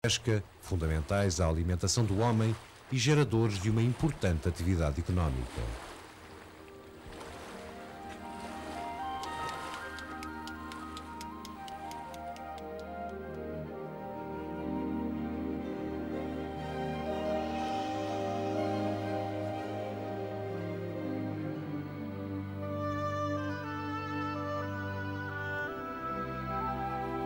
pesca, fundamentais à alimentação do homem e geradores de uma importante atividade económica.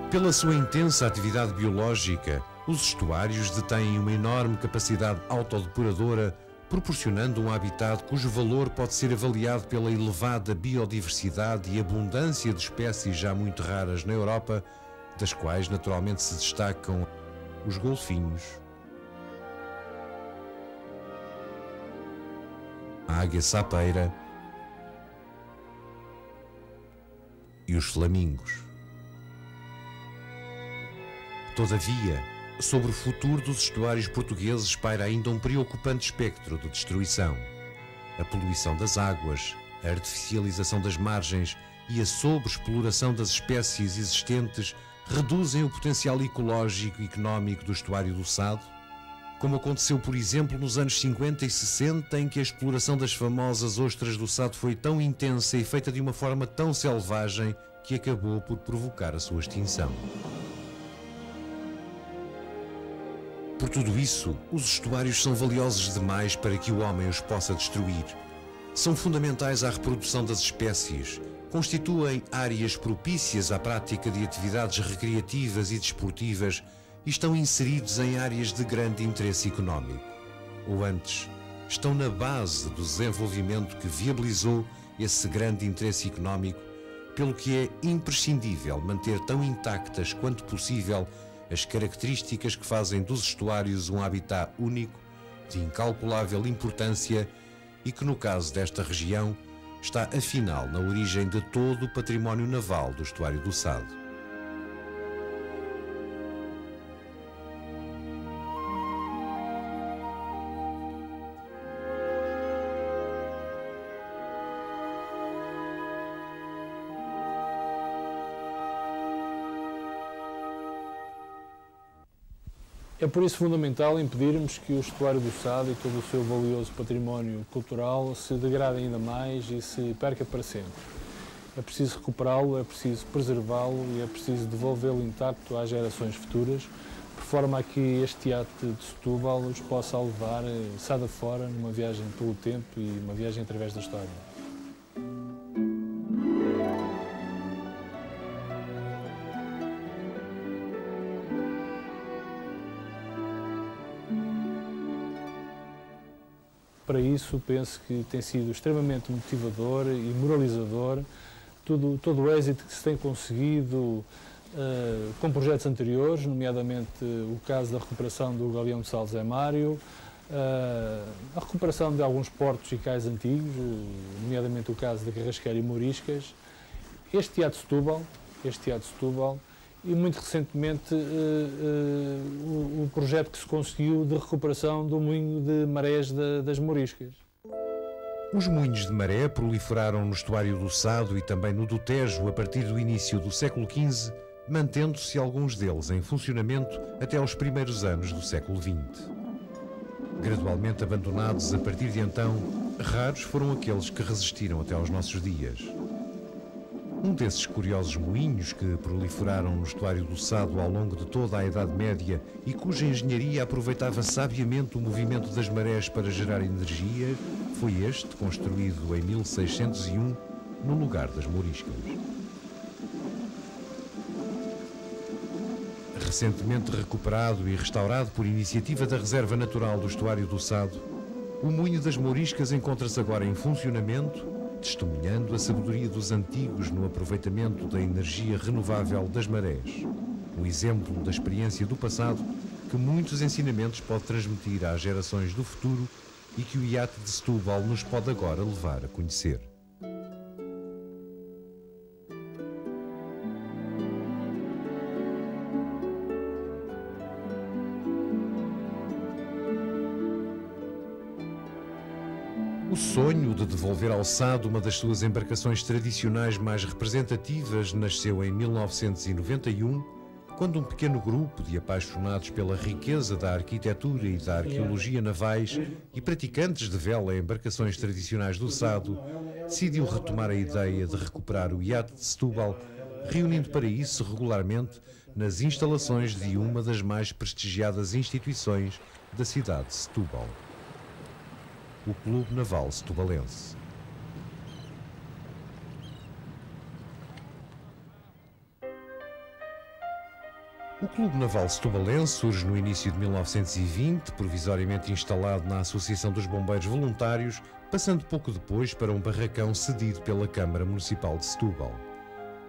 Pela sua intensa atividade biológica, os estuários detêm uma enorme capacidade autodepuradora, proporcionando um habitat cujo valor pode ser avaliado pela elevada biodiversidade e abundância de espécies já muito raras na Europa, das quais naturalmente se destacam os golfinhos, a águia sapeira e os flamingos. Todavia, sobre o futuro dos estuários portugueses paira ainda um preocupante espectro de destruição. A poluição das águas, a artificialização das margens e a sobreexploração das espécies existentes reduzem o potencial ecológico e económico do estuário do Sado, como aconteceu, por exemplo, nos anos 50 e 60, em que a exploração das famosas ostras do Sado foi tão intensa e feita de uma forma tão selvagem que acabou por provocar a sua extinção. Por tudo isso, os estuários são valiosos demais para que o homem os possa destruir. São fundamentais à reprodução das espécies, constituem áreas propícias à prática de atividades recreativas e desportivas e estão inseridos em áreas de grande interesse económico. Ou antes, estão na base do desenvolvimento que viabilizou esse grande interesse económico, pelo que é imprescindível manter tão intactas quanto possível as características que fazem dos estuários um habitat único, de incalculável importância e que, no caso desta região, está afinal na origem de todo o património naval do estuário do Sado. É por isso fundamental impedirmos que o estuário do Sado e todo o seu valioso património cultural se degrade ainda mais e se perca para sempre. É preciso recuperá-lo, é preciso preservá-lo e é preciso devolvê-lo intacto às gerações futuras, por forma a que este iate de Setúbal os possa levar Sado afora numa viagem pelo tempo e uma viagem através da história. Para isso, penso que tem sido extremamente motivador e moralizador todo o êxito que se tem conseguido com projetos anteriores, nomeadamente o caso da recuperação do Galeão de Sal Zé Mário, a recuperação de alguns portos e cais antigos, nomeadamente o caso da Carrasqueira e Mouriscas, este Teatro Setúbal e muito recentemente o projeto que se conseguiu de recuperação do moinho de marés das Mouriscas. Os moinhos de maré proliferaram no estuário do Sado e também no do Tejo a partir do início do século XV, mantendo-se alguns deles em funcionamento até aos primeiros anos do século XX. Gradualmente abandonados a partir de então, raros foram aqueles que resistiram até aos nossos dias. Um desses curiosos moinhos que proliferaram no estuário do Sado ao longo de toda a Idade Média e cuja engenharia aproveitava sabiamente o movimento das marés para gerar energia, foi este, construído em 1601, no lugar das Mouriscas. Recentemente recuperado e restaurado por iniciativa da Reserva Natural do Estuário do Sado, o moinho das Mouriscas encontra-se agora em funcionamento, testemunhando a sabedoria dos antigos no aproveitamento da energia renovável das marés. Um exemplo da experiência do passado que muitos ensinamentos pode transmitir às gerações do futuro e que o iate de Setúbal nos pode agora levar a conhecer. O sonho de devolver ao Sado uma das suas embarcações tradicionais mais representativas nasceu em 1991, quando um pequeno grupo de apaixonados pela riqueza da arquitetura e da arqueologia navais e praticantes de vela em embarcações tradicionais do Sado decidiu retomar a ideia de recuperar o iate de Setúbal, reunindo para isso regularmente nas instalações de uma das mais prestigiadas instituições da cidade de Setúbal, o Clube Naval Setubalense. O Clube Naval Setubalense surge no início de 1920, provisoriamente instalado na Associação dos Bombeiros Voluntários, passando pouco depois para um barracão cedido pela Câmara Municipal de Setúbal.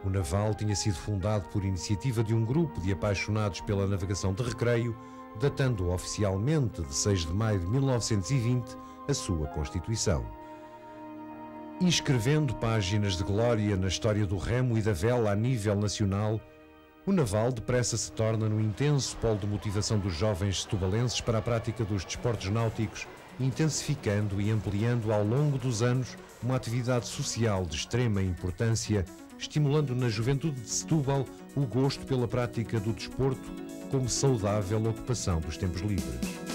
O Naval tinha sido fundado por iniciativa de um grupo de apaixonados pela navegação de recreio, datando oficialmente de 6 de maio de 1920 a sua constituição. Inscrevendo páginas de glória na história do remo e da vela a nível nacional, o Naval depressa se torna no intenso polo de motivação dos jovens setubalenses para a prática dos desportos náuticos, intensificando e ampliando ao longo dos anos uma atividade social de extrema importância, estimulando na juventude de Setúbal o gosto pela prática do desporto como saudável ocupação dos tempos livres.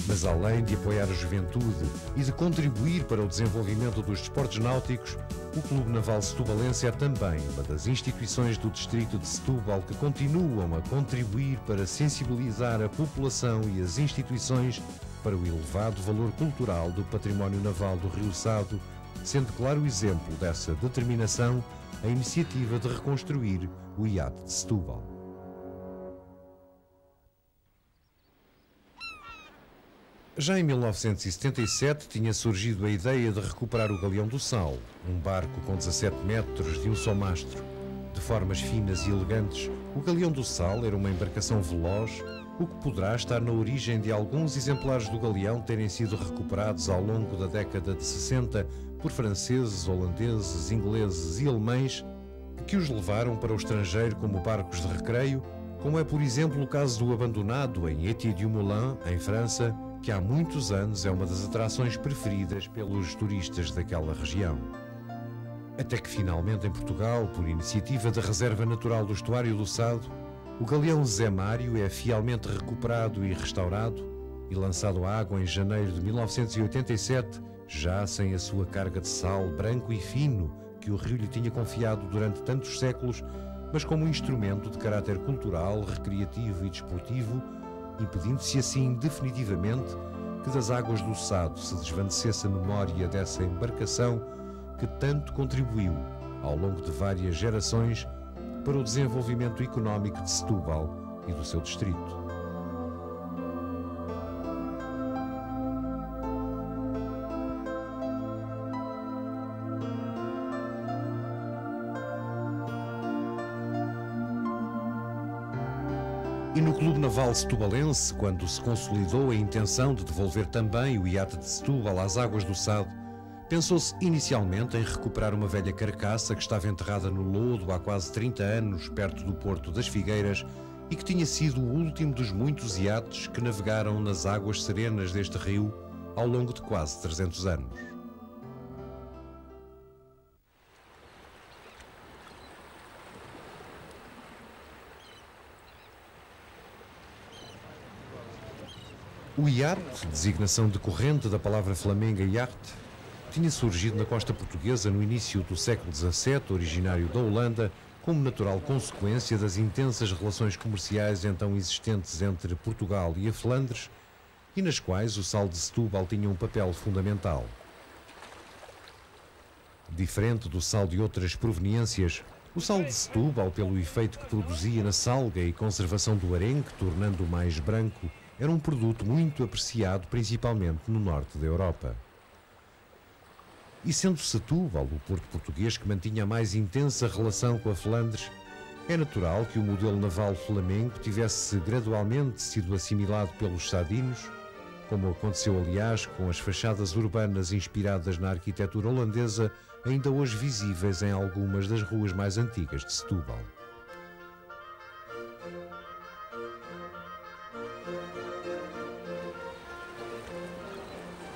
Mas além de apoiar a juventude e de contribuir para o desenvolvimento dos desportos náuticos, o Clube Naval Setubalense é também uma das instituições do distrito de Setúbal que continuam a contribuir para sensibilizar a população e as instituições para o elevado valor cultural do património naval do Rio Sado, sendo claro exemplo dessa determinação a iniciativa de reconstruir o iate de Setúbal. Já em 1977 tinha surgido a ideia de recuperar o Galeão do Sal, um barco com 17 metros de um só mastro. De formas finas e elegantes, o Galeão do Sal era uma embarcação veloz, o que poderá estar na origem de alguns exemplares do galeão terem sido recuperados ao longo da década de 60 por franceses, holandeses, ingleses e alemães que os levaram para o estrangeiro como barcos de recreio, como é por exemplo o caso do abandonado em Étiers-du-Moulin, em França, que há muitos anos é uma das atrações preferidas pelos turistas daquela região. Até que finalmente em Portugal, por iniciativa da Reserva Natural do Estuário do Sado, o galeão Zé Mário é fielmente recuperado e restaurado e lançado à água em janeiro de 1987, já sem a sua carga de sal branco e fino que o rio lhe tinha confiado durante tantos séculos, mas como um instrumento de caráter cultural, recreativo e desportivo, impedindo-se assim definitivamente que das águas do Sado se desvanecesse a memória dessa embarcação que tanto contribuiu, ao longo de várias gerações, para o desenvolvimento económico de Setúbal e do seu distrito. E no Clube Naval Setubalense, quando se consolidou a intenção de devolver também o iate de Setúbal às águas do Sado, pensou-se inicialmente em recuperar uma velha carcaça que estava enterrada no lodo há quase 30 anos, perto do Porto das Figueiras, e que tinha sido o último dos muitos iates que navegaram nas águas serenas deste rio ao longo de quase 300 anos. O iate, designação decorrente da palavra flamenga yacht, tinha surgido na costa portuguesa no início do século XVII, originário da Holanda, como natural consequência das intensas relações comerciais então existentes entre Portugal e a Flandres, e nas quais o sal de Setúbal tinha um papel fundamental. Diferente do sal de outras proveniências, o sal de Setúbal, pelo efeito que produzia na salga e conservação do arenque, tornando-o mais branco, era um produto muito apreciado principalmente no norte da Europa. E sendo Setúbal o porto português que mantinha a mais intensa relação com a Flandres, é natural que o modelo naval flamengo tivesse gradualmente sido assimilado pelos sadinos, como aconteceu aliás com as fachadas urbanas inspiradas na arquitetura holandesa, ainda hoje visíveis em algumas das ruas mais antigas de Setúbal.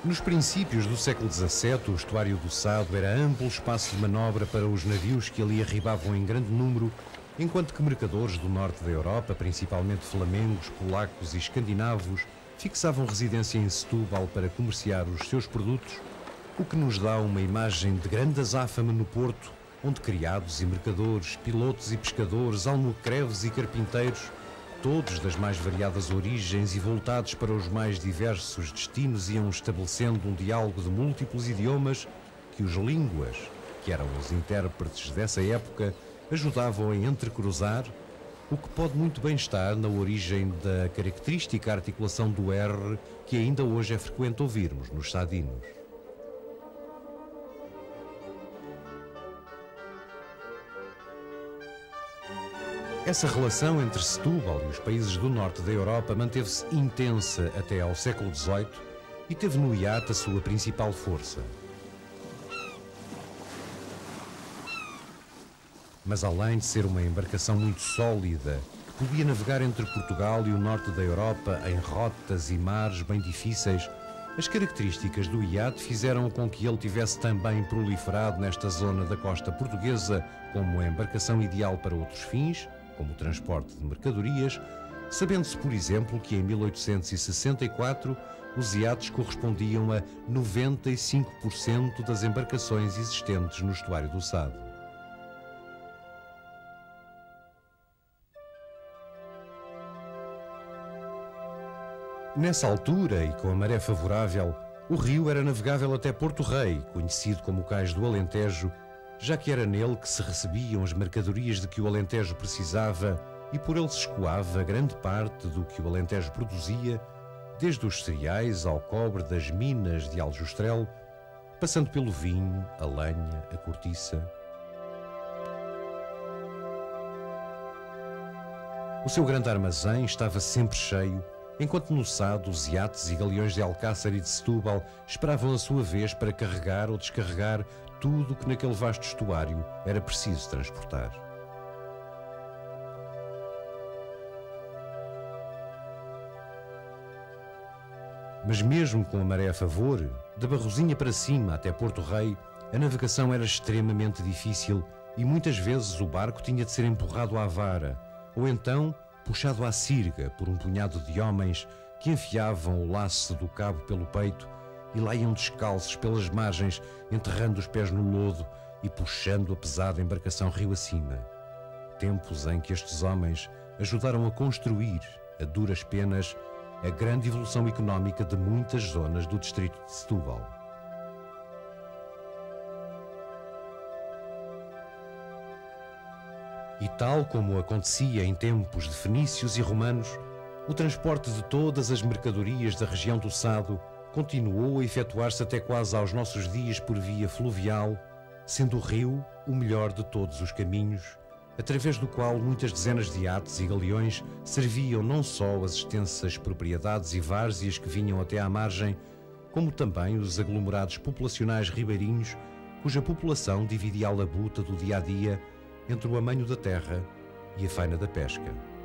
Nos princípios do século XVII, o estuário do Sado era amplo espaço de manobra para os navios que ali arribavam em grande número, enquanto que mercadores do norte da Europa, principalmente flamengos, polacos e escandinavos, fixavam residência em Setúbal para comerciar os seus produtos, o que nos dá uma imagem de grande azáfama no porto, onde criados e mercadores, pilotos e pescadores, almocreves e carpinteiros, todos das mais variadas origens e voltados para os mais diversos destinos, iam estabelecendo um diálogo de múltiplos idiomas que os línguas, que eram os intérpretes dessa época, ajudavam a entrecruzar, o que pode muito bem estar na origem da característica articulação do R que ainda hoje é frequente ouvirmos nos sadinos. Essa relação entre Setúbal e os países do norte da Europa manteve-se intensa até ao século XVIII e teve no iate a sua principal força. Mas além de ser uma embarcação muito sólida, que podia navegar entre Portugal e o norte da Europa em rotas e mares bem difíceis, as características do iate fizeram com que ele tivesse também proliferado nesta zona da costa portuguesa como a embarcação ideal para outros fins, como o transporte de mercadorias, sabendo-se, por exemplo, que em 1864 os iates correspondiam a 95% das embarcações existentes no estuário do Sado. Nessa altura, e com a maré favorável, o rio era navegável até Porto Rei, conhecido como o Cais do Alentejo, já que era nele que se recebiam as mercadorias de que o Alentejo precisava e por ele se escoava grande parte do que o Alentejo produzia, desde os cereais ao cobre das minas de Aljustrel, passando pelo vinho, a lenha, a cortiça. O seu grande armazém estava sempre cheio, enquanto no Sado os iates e galeões de Alcácer e de Setúbal esperavam a sua vez para carregar ou descarregar tudo o que naquele vasto estuário era preciso transportar. Mas mesmo com a maré a favor, da Barrosinha para cima até Porto Rei, a navegação era extremamente difícil e muitas vezes o barco tinha de ser empurrado à vara, ou então puxado à sirga por um punhado de homens que enfiavam o laço do cabo pelo peito e lá iam descalços pelas margens, enterrando os pés no lodo e puxando a pesada embarcação rio acima. Tempos em que estes homens ajudaram a construir, a duras penas, a grande evolução económica de muitas zonas do distrito de Setúbal. E tal como acontecia em tempos de fenícios e romanos, o transporte de todas as mercadorias da região do Sado continuou a efetuar-se até quase aos nossos dias por via fluvial, sendo o rio o melhor de todos os caminhos, através do qual muitas dezenas de iates e galeões serviam não só as extensas propriedades e várzeas que vinham até à margem, como também os aglomerados populacionais ribeirinhos, cuja população dividia a labuta do dia-a-dia entre o amanho da terra e a faina da pesca.